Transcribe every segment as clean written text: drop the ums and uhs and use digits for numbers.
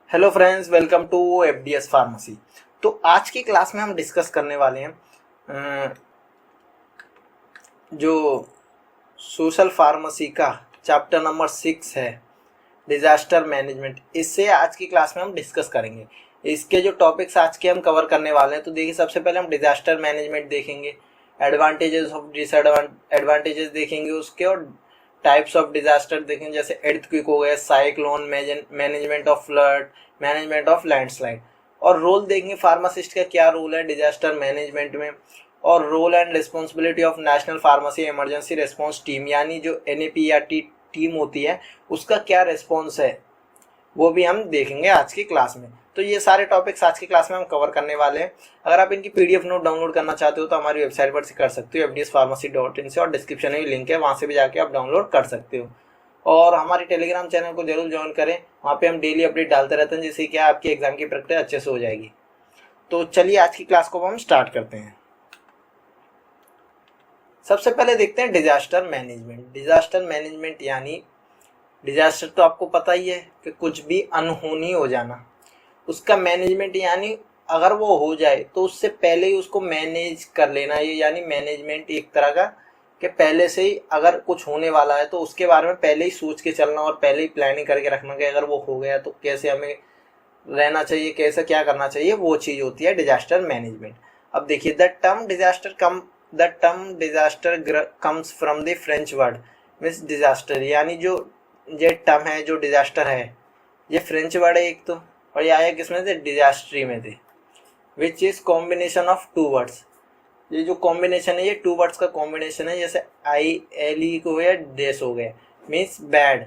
Hello friends, welcome to FDS pharmacy. तो आज की क्लास में हम डिस्कस करने वाले हैं जो सोशल फार्मेसी का चैप्टर नंबर 6 है, डिजास्टर मैनेजमेंट। इससे आज की क्लास में हम डिस्कस करेंगे। इसके जो टॉपिक्स आज के हम कवर करने वाले हैं, तो देखिए सबसे पहले हम डिजास्टर मैनेजमेंट देखेंगे, एडवांटेजेस ऑफ डिसएडवांटेजेस देखेंगे उसके, और टाइप्स ऑफ डिजास्टर देखेंगे, जैसे एर्थक्वेक हो गया, cyclone, management of flood, management of landslide. और रोल देखेंगे फार्मासिस्ट का क्या रोल है डिजास्टर मैनेजमेंट में, और role and responsibility of national pharmacy emergency response team, यानी जो एनएपीआरटी टीम होती है उसका क्या रिस्पॉन्स है, वो भी हम देखेंगे आज की क्लास में। तो ये सारे टॉपिक्स आज की क्लास में हम कवर करने वाले हैं। अगर आप इनकी पीडीएफ नोट डाउनलोड करना चाहते हो तो हमारी वेबसाइट पर से कर सकते हो, fdspharmacy.in से, और डिस्क्रिप्शन में भी लिंक है, वहाँ से भी जाके आप डाउनलोड कर सकते हो। और हमारे टेलीग्राम चैनल को जरूर ज्वाइन करें, वहाँ पे हम डेली अपडेट डालते रहते हैं, जिससे कि आपकी एग्जाम की प्रक्रिया अच्छे से हो जाएगी। तो चलिए आज की क्लास को हम स्टार्ट करते हैं। सबसे पहले देखते हैं डिजास्टर मैनेजमेंट। डिजास्टर मैनेजमेंट यानी डिजास्टर तो आपको पता ही है कि कुछ भी अनहोनी हो जाना, उसका मैनेजमेंट यानी अगर वो हो जाए तो उससे पहले ही उसको मैनेज कर लेना। ये यानी मैनेजमेंट एक तरह का कि पहले से ही अगर कुछ होने वाला है तो उसके बारे में पहले ही सोच के चलना और पहले ही प्लानिंग करके रखना कि अगर वो हो गया तो कैसे हमें रहना चाहिए, कैसे क्या करना चाहिए, वो चीज होती है डिजास्टर मैनेजमेंट। अब देखिए, the term disaster comes from the French word means disaster, यानी जो ये टर्म है, जो डिजास्टर है, ये फ्रेंच वर्ड है एक तो, और ये आया किसमें से, डिजास्ट्री में थे, which is combination of two words. ये जो कॉम्बिनेशन है ये टू वर्ड्स का कॉम्बिनेशन है, जैसे आई एल ई को गया, डेस हो गया, मीन्स बैड,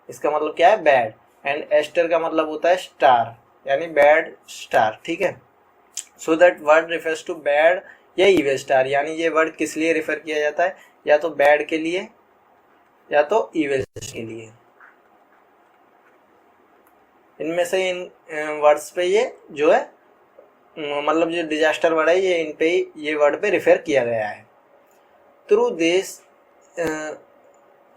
इसका मतलब क्या है, बैड, एंड एस्टर का मतलब होता है स्टार, यानी बैड स्टार, ठीक है। So that word refers to bad या इविल स्टार, यानी ये वर्ड किस लिए रिफर किया जाता है, या तो बैड के लिए या तो इविल के लिए। इनमें से इन वर्ड्स पे ये जो है मतलब जो डिजास्टर वर्ड है, ये इन पे ये वर्ड पे रिफर किया गया है। Through this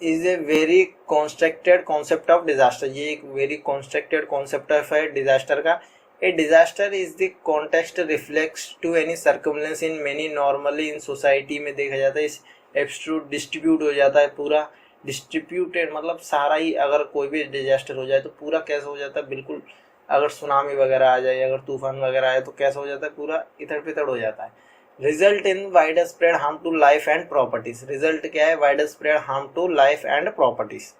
is a very constructed concept of disaster, ये एक वेरी कॉन्स्ट्रक्टेड कॉन्सेप्ट है डिजास्टर का। A disaster is the context reflex to any circumstance in many, normally in society में देखा जाता है इस एब्स्ट्रूट डिस्ट्रीब्यूट हो जाता है, पूरा डिस्ट्रीब्यूटेड, मतलब सारा ही, अगर कोई भी डिजास्टर हो जाए तो पूरा कैसे हो जाता है, बिल्कुल अगर सुनामी वगैरह आ जाए, अगर तूफान वगैरह आए तो कैसा हो जाता है, पूरा इधर पिथड़ हो जाता है। Result in wide spread harm to life and properties, result क्या है, wide spread harm to life and properties.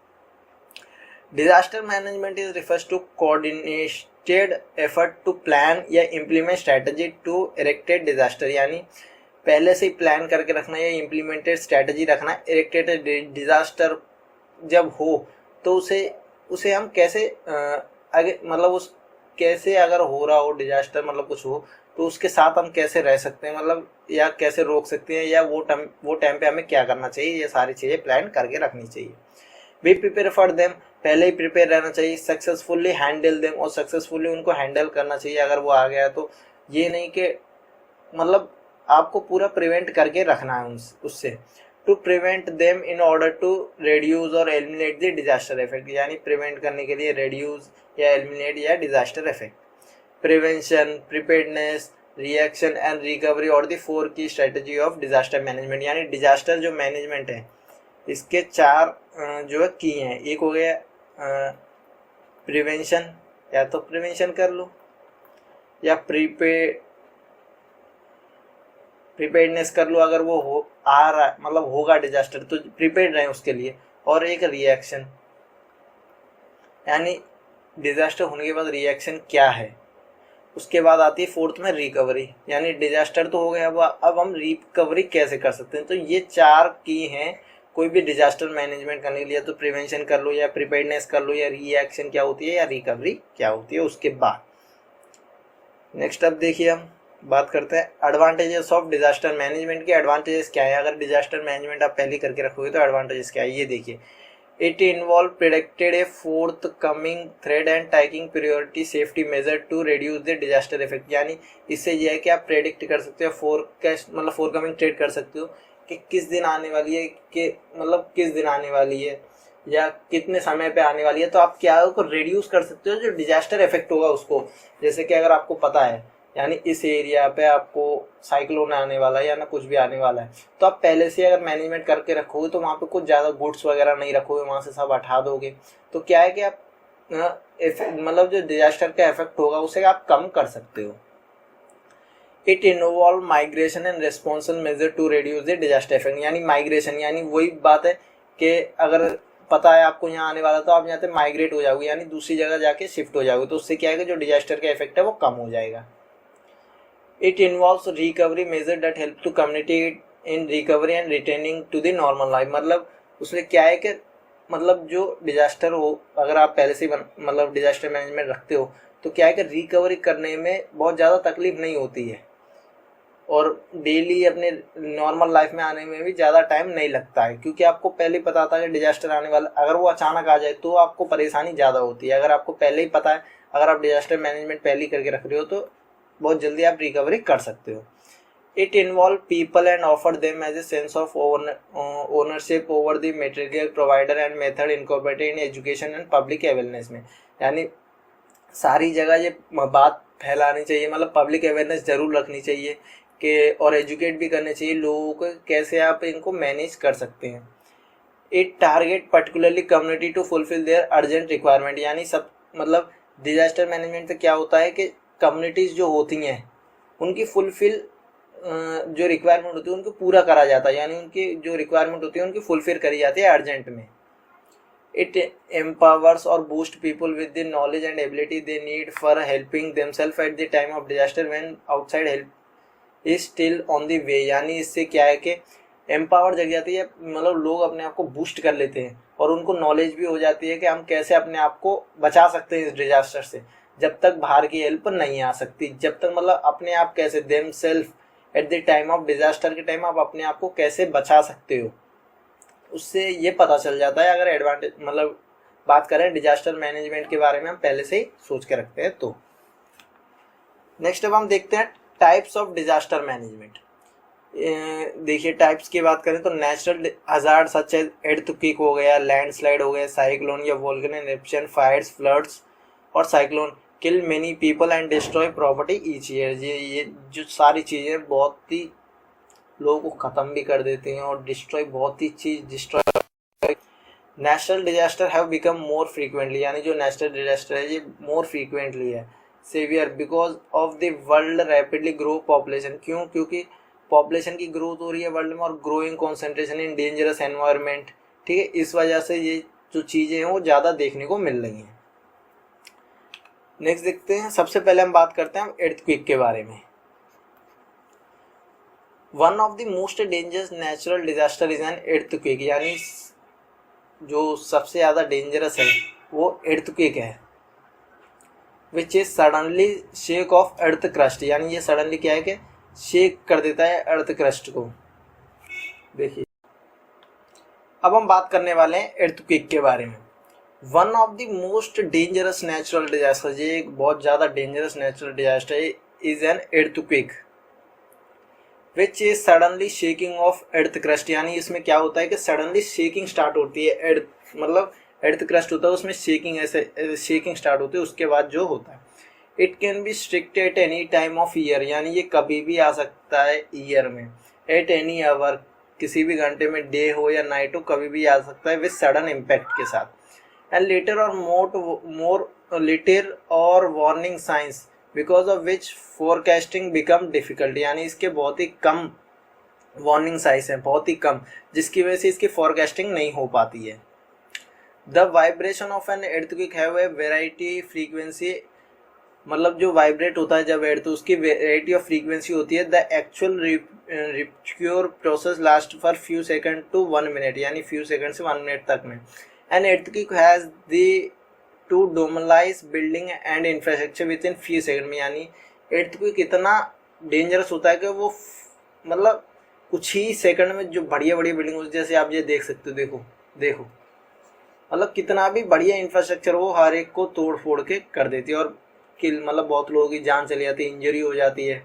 Disaster management is refers to coordinated effort to plan या implement strategy to erected disaster, यानी पहले से ही plan करके रखना या इम्प्लीमेंटेड स्ट्रेटजी रखना। इरेक्टेड डिजास्टर जब हो तो उसे हम कैसे आगे, मतलब उस कैसे, अगर हो रहा हो डिजास्टर, मतलब कुछ हो तो उसके साथ हम कैसे रह सकते हैं, मतलब या कैसे रोक सकते हैं, या वो टाइम पे हमें क्या करना चाहिए, ये सारी चीजें प्लान करके रखनी चाहिए। बी प्रिपेयर फॉर देम, पहले ही प्रिपेयर रहना चाहिए। सक्सेसफुली हैंडल देम, और सक्सेसफुली उनको हैंडल करना चाहिए अगर वो आ गया तो। ये नहीं कि मतलब आपको पूरा प्रिवेंट करके रखना है उससे। To prevent them in order to reduce और एलिमिनेट द डिजास्टर इफेक्ट, यानी प्रिवेंट करने के लिए रेड्यूस या एलिमिनेट या disaster effect. Prevention, preparedness, reaction and recovery और the 4 key strategy of disaster management, यानी डिजास्टर जो मैनेजमेंट है इसके 4 जो है की हैं। एक हो गया प्रिवेंशन, या तो प्रिवेंशन कर लो, या प्रिपेयर्डनेस कर लो, अगर वो हो आ रहा है, मतलब होगा डिजास्टर तो प्रिपेयर्ड रहें उसके लिए। और एक रिएक्शन, यानी डिजास्टर होने के बाद रिएक्शन क्या है। उसके बाद आती है 4th में रिकवरी, यानी डिजास्टर तो हो गया, अब हम रिकवरी कैसे कर सकते हैं। तो ये 4 की हैं कोई भी डिजास्टर मैनेजमेंट करने के लिए, तो प्रिवेंशन कर लो, या प्रिपेयर्डनेस कर लो, या रिएक्शन क्या होती है, या रिकवरी क्या होती है उसके बाद। नेक्स्ट अब देखिए हम बात करते हैं एडवांटेजेस ऑफ डिजास्टर मैनेजमेंट के। एडवांटेजेस क्या है, अगर डिजास्टर मैनेजमेंट आप पहले करके रखोगे तो एडवांटेजेस क्या है, ये देखिए। It involve predicted a forthcoming threat and taking priority safety measure to reduce the disaster effect, यानी इससे यह है कि आप प्रेडिक्ट कर सकते हो, फोरकास्ट मतलब फोरकमिंग थ्रेड कर सकते हो कि किस दिन आने वाली है, कि मतलब किस दिन आने वाली है, या कितने समय पे आने वाली है, तो आप क्या को रिड्यूस कर सकते हो जो डिजास्टर इफेक्ट होगा उसको। जैसे कि अगर आपको पता है यानी इस एरिया पे आपको साइक्लोन आने वाला है या ना कुछ भी आने वाला है, तो आप पहले से अगर मैनेजमेंट करके रखोगे तो वहाँ पे कुछ ज़्यादा गुड्स वगैरह नहीं रखोगे, वहाँ से सब हटा दोगे, तो क्या है कि आप मतलब जो डिजास्टर का इफेक्ट होगा उसे आप कम कर सकते हो। It involve migration and responsible measure to reduce the disaster effect, यानी माइग्रेशन यानी वही बात है कि अगर पता है आपको यहाँ आने वाला तो आप यहाँ से माइग्रेट हो जाओगे यानी दूसरी जगह जाके शिफ्ट हो जाओगे, तो उससे क्या है कि जो डिजास्टर का इफेक्ट है वो कम हो जाएगा। It involves recovery measure that help to community in recovery and returning to the normal life, मतलब उसमें क्या है कि मतलब जो डिजास्टर हो अगर आप पहले से मतलब डिजास्टर मैनेजमेंट रखते हो तो क्या है कि रिकवरी करने में बहुत ज़्यादा तकलीफ नहीं होती है और डेली अपने नॉर्मल लाइफ में आने में भी ज़्यादा टाइम नहीं लगता है, क्योंकि आपको पहले ही पता था कि डिजास्टर आने वाला, अगर वो अचानक आ जाए तो आपको परेशानी ज़्यादा होती है। अगर आपको पहले ही पता है, अगर आप डिजास्टर मैनेजमेंट पहले ही करके रख रहे हो तो बहुत जल्दी आप रिकवरी कर सकते हो। It involve people and offer them as a sense of ownership over the material provider and method incorporated in education and public awareness में, यानी सारी जगह ये बात फैलानी चाहिए, मतलब पब्लिक अवेयरनेस जरूर रखनी चाहिए कि और एजुकेट भी करने चाहिए लोगों को कैसे आप इनको मैनेज कर सकते हैं। It target particularly community to fulfil their urgent requirement, यानी सब मतलब डिजास्टर मैनेजमेंट से क्या होता है कि कम्युनिटीज़ जो होती हैं उनकी फुलफिल जो रिक्वायरमेंट होती है उनको पूरा करा जाता है, यानी उनकी जो रिक्वायरमेंट होती है उनकी फुलफिल करी जाती है अर्जेंट में। इट एम्पावर्स और boost people with the knowledge and ability they need for helping themselves at the time of disaster when outside help is still on the way, यानी इससे क्या है कि एम्पावर जग जाती है, मतलब लोग अपने आप को बूस्ट कर लेते हैं और उनको नॉलेज भी हो जाती है कि हम कैसे अपने आप को बचा सकते हैं इस डिजास्टर से, जब तक बाहर की हेल्प नहीं आ सकती, जब तक मतलब अपने आप कैसे them self eight the time of disaster के टाइम आप अपने आप को कैसे बचा सकते हो, उससे ये पता चल जाता है। अगर एडवांटेज मतलब बात करें डिजास्टर मैनेजमेंट के बारे में हम पहले से ही सोच के रखते हैं। तो नेक्स्ट अब हम देखते हैं टाइप्स ऑफ डिजास्टर मैनेजमेंट। देखिए टाइप्स की बात करें तो नेचुरल हजार्ड सच एज एर्थक्वेक हो गया, लैंडस्लाइड हो गया, साइक्लोन या वोल्केनिक इरप्शन, फायर्स, फ्लड्स और cyclone kill many people and destroy property each year. ये जो सारी चीज़ें बहुत ही लोगों को ख़त्म भी कर देती हैं और डिस्ट्रॉय बहुत ही चीज़ destroy. Natural disaster have become more frequently, यानी जो नेचुरल डिजास्टर है ये मोर फ्रीक्वेंटली है severe because of the world rapidly grow population. क्यों? क्योंकि पॉपुलेशन की ग्रोथ हो रही है वर्ल्ड में और growing concentration in dangerous environment, ठीक है, इस वजह से ये जो चीज़ें हैं वो ज़्यादा देखने को मिल रही हैं। नेक्स्ट देखते हैं, सबसे पहले हम बात करते हैं एर्थक्वेक के बारे में। One of the most dangerous natural disaster is an earthquake, यानी जो सबसे ज़्यादा डेंजरस है वो एर्थक्वेक है। Which is suddenly shake of earth crust, यानी ये सडनली क्या है कि शेक कर देता है अर्थ क्रस्ट को। देखिए अब हम बात करने वाले हैं एर्थक्वेक के बारे में। One of the most dangerous natural disaster, ये एक बहुत ज़्यादा डेंजरस नेचुरल डिजास्टर है, is an earthquake which is suddenly shaking of earth crust, यानी इसमें क्या होता है कि सडनली शेकिंग स्टार्ट होती है, अर्थ मतलब अर्थ क्रस्ट होता है उसमें शेकिंग ऐसे शेकिंग स्टार्ट होती है, उसके बाद जो होता है। It can be strict at any time of year, यानी ये कभी भी आ सकता है ईयर में, एट एनी आवर किसी भी घंटे में, डे हो या नाइट हो, कभी भी आ सकता है विद सडन इम्पैक्ट के साथ। एंड लेटर और मोर लिटर और warning science because of which forecasting become difficult, यानी इसके बहुत ही कम वार्निंग साइंस हैं, बहुत ही कम, जिसकी वजह से इसकी फोरकास्टिंग नहीं हो पाती है। The vibration of an earthquake have a variety frequency, मतलब जो वाइब्रेट होता है जब एर्थ, उसकी वेराइटी ऑफ फ्रीक्वेंसी होती है। The actual recur process last for few second to 1 minute, यानी फ्यू सेकंड से 1 मिनट तक में। An earthquake has the to demolish building and infrastructure within few second में, यानी एर्थक्वेक इतना डेंजरस होता है कि वो मतलब कुछ ही सेकंड में जो बढ़िया बढ़िया बिल्डिंग होती है, जैसे आप ये देख सकते हो, देखो मतलब कितना भी बढ़िया इंफ्रास्ट्रक्चर वो हर एक को तोड़ फोड़ के कर देती है और किल मतलब बहुत लोगों की जान चली जाती है, इंजरी हो जाती है,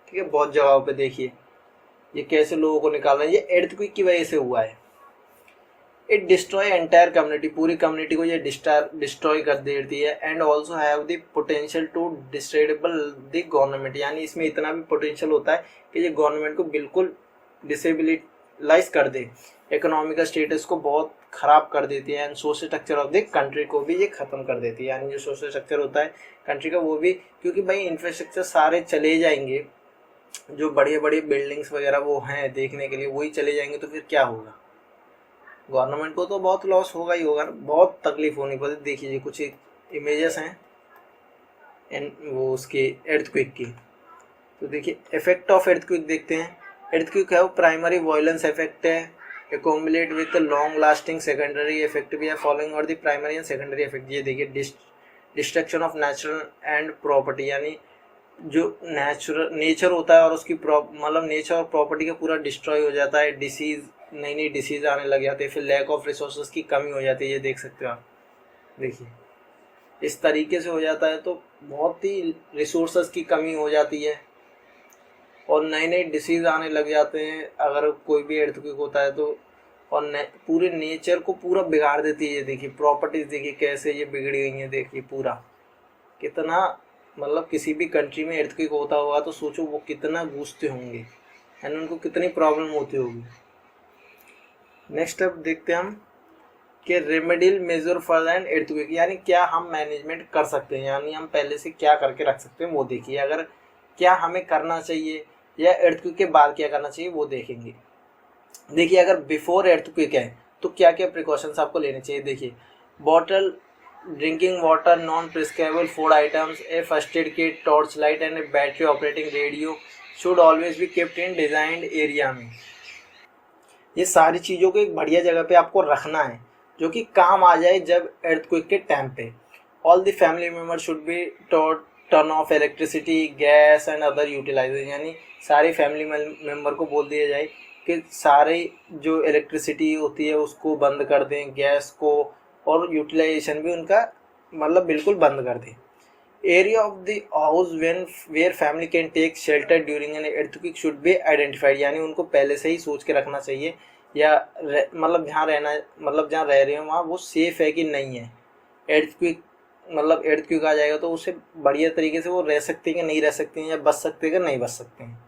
ठीक है। बहुत जगहों पे देखिए ये कैसे लोगों को निकाल रहे हैं, ये एर्थक्वेक की वजह से हुआ है। इट डिस्ट्रॉय एंटायर कम्युनिटी, पूरी कम्युनिटी को ये डिस्ट्रॉय कर देती है। And also have the potential to disable the government, यानी इसमें इतना भी पोटेंशियल होता है कि ये गवर्नमेंट को बिल्कुल डिसेबिलिटाइज कर दे, इकोनॉमिकल स्टेटस को बहुत ख़राब कर देती है। And social structure of the country को भी ये ख़त्म कर देती है, यानी जो सोशल स्ट्रक्चर होता है कंट्री का वो भी, क्योंकि भाई इंफ्रास्ट्रक्चर सारे चले जाएंगे, जो बड़े बड़े बिल्डिंग्स वगैरह वो हैं देखने के लिए वही चले जाएंगे, तो फिर क्या होगा, गवर्नमेंट को तो बहुत लॉस होगा ही होगा, बहुत तकलीफ होनी पड़ती। देखिए कुछ इमेजेस हैं वो उसके एर्थक्वेक की, तो देखिए इफेक्ट ऑफ एर्थक्वेक देखते हैं। एर्थक्वेक है वो प्राइमरी वायलेंस इफेक्ट है, accumulate with long lasting secondary effect भी है फॉलोइंग और the primary and secondary effect. ये देखिए destruction of natural and property, यानी जो नेचर होता है और उसकी मतलब नेचर और प्रॉपर्टी का पूरा डिस्ट्रॉय हो जाता है। डिसीज, नई नई डिसीज आने लग जाते हैं, फिर लैक ऑफ रिसोर्सेज की कमी हो जाती है, ये देख सकते हो आप, देखिए इस तरीके से हो जाता है, तो बहुत ही रिसोर्सेज की कमी हो जाती है और नए नए डिसीज आने लग जाते हैं अगर कोई भी एर्थक्वेक होता है तो, और पूरे नेचर को पूरा बिगाड़ देती है। ये देखिए प्रॉपर्टीज देखिए कैसे ये बिगड़ी गई हैं, देखिए पूरा कितना, मतलब किसी भी कंट्री में एर्थक्वेक होता होगा तो सोचो वो कितना गूंजते होंगे एंड उनको कितनी प्रॉब्लम होती होगी। नेक्स्ट अब देखते हैं हम कि remedial major for an earthquake, यानी क्या हम मैनेजमेंट कर सकते हैं, यानी हम पहले से क्या करके रख सकते हैं वो देखिए। अगर क्या हमें करना चाहिए या एर्थक्वेक के बाद क्या करना चाहिए वो देखेंगे। देखिए अगर बिफोर एर्थक्वेक है तो क्या क्या प्रिकॉशंस आपको लेने चाहिए। देखिए bottle, drinking water, non perishable food items, a first aid kit, torch light and a battery operating radio should always be kept in designed area में। ये सारी चीज़ों को एक बढ़िया जगह पे आपको रखना है जो कि काम आ जाए जब एर्थक्वेक के टाइम पे। All the family member should be taught turn off electricity, gas and other utilization, यानी सारे फैमिली मेम्बर को बोल दिया जाए कि सारे जो इलेक्ट्रिसिटी होती है उसको बंद कर दें, गैस को, और यूटिलाइजेशन भी उनका मतलब बिल्कुल बंद कर दें। Area of the house where family can take shelter during an earthquake should be identified, यानी उनको पहले से ही सोच के रखना चाहिए, या मतलब जहाँ रहना, मतलब जहाँ रह रहे हैं वहाँ वो सेफ है कि नहीं है। एर्थक्वेक मतलब एर्थक्वेक आ जाएगा तो उससे बढ़िया तरीके से वो रह सकते हैं कि नहीं रह सकते हैं, या बच सकते हैं कि नहीं बच सकते हैं।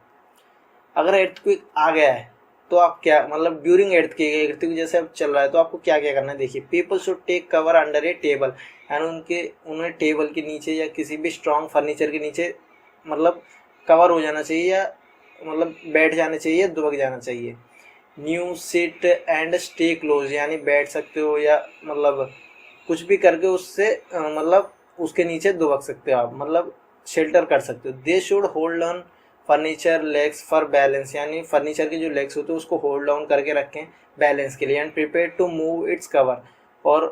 अगर एर्थक्वेक आ गया है तो आप क्या, मतलब ड्यूरिंग एर्थक्वेक जैसे अब चल रहा है तो आपको क्या क्या करना है। देखिए people should take cover under a table, यानी उन्हें टेबल के नीचे या किसी भी स्ट्रॉन्ग फर्नीचर के नीचे मतलब कवर हो जाना चाहिए, या मतलब बैठ जाना चाहिए, दुबक जाना चाहिए। New sit and stay close, यानी बैठ सकते हो या मतलब कुछ भी करके उससे मतलब उसके नीचे दुबक सकते हो आप, मतलब शेल्टर कर सकते हो। They should hold on furniture legs for balance, यानी फर्नीचर के जो लेग्स होते हैं उसको होल्ड डाउन करके रखें बैलेंस के लिए। And prepare to move its cover, और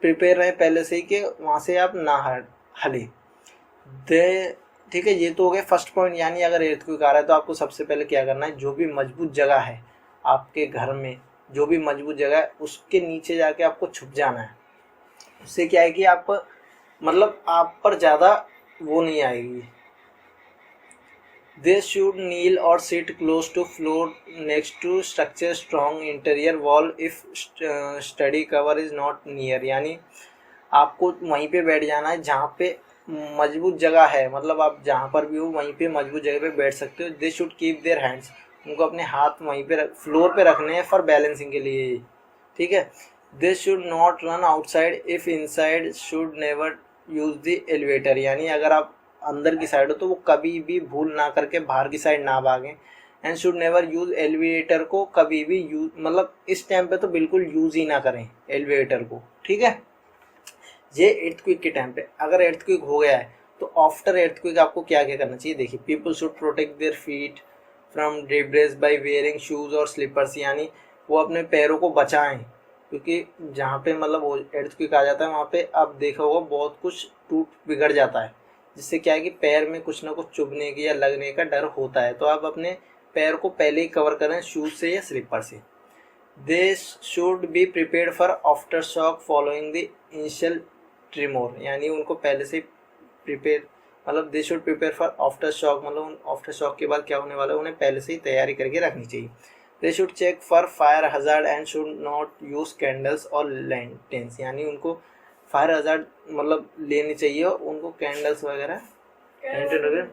प्रिपेयर रहे पहले से ही कि वहाँ से आप ना हले दे। ठीक है, ये तो हो गया फर्स्ट पॉइंट, यानी अगर एर्थक्वेक आ रहा है तो आपको सबसे पहले क्या करना है, जो भी मजबूत जगह है आपके घर में, जो भी मजबूत जगह है उसके नीचे जाके आपको छुप जाना है। उससे क्या है कि आप मतलब आप पर ज़्यादा वो नहीं आएगी। They should kneel or sit close to floor next to structure strong interior wall if study cover is not near, यानी आपको वहीं पे बैठ जाना है जहाँ पे मजबूत जगह है, मतलब आप जहाँ पर भी हो वहीं पे मजबूत जगह पे बैठ सकते हो। They should keep their hands, उनको अपने हाथ वहीं पे फ्लोर पे रखने हैं फॉर बैलेंसिंग के लिए। ठीक है, They should not run outside if inside, should never use the elevator, यानी अगर आप अंदर की साइड हो तो वो कभी भी भूल ना करके बाहर की साइड ना भागें। And should never use elevator को कभी भी यूज, मतलब इस टाइम पे तो बिल्कुल यूज ही ना करें एलिवेटर को। ठीक है, ये एर्थक्वेक के टाइम पे। अगर एर्थक्वेक हो गया है तो आफ्टर एर्थक्वेक आपको क्या क्या करना चाहिए। देखिए people should protect their feet from debris by wearing shoes और स्लीपर्स, यानी वो अपने पैरों को बचाएं, क्योंकि जहाँ पे मतलब वो एर्थक्वेक आ जाता है वहाँ पे आप देखा होगा बहुत कुछ टूट बिगड़ जाता है, जिससे क्या है कि पैर में कुछ ना कुछ चुभने की या लगने का डर होता है। तो आप अपने पैर को पहले ही कवर करें शूज से या स्लीपर से। They should be prepared for after shock following the initial tremor, यानी उनको पहले से प्रिपेयर, मतलब they should prepare for after shock, मतलब आफ्टर शॉक के बाद क्या होने वाला है उन्हें पहले से ही तैयारी करके रखनी चाहिए। They should check for fire hazard and should not use candles और लैंटेन्स, यानी उनको फायर हजार्ड मतलब लेनी चाहिए और उनको कैंडल्स वगैरह लैंटर्न वगैरह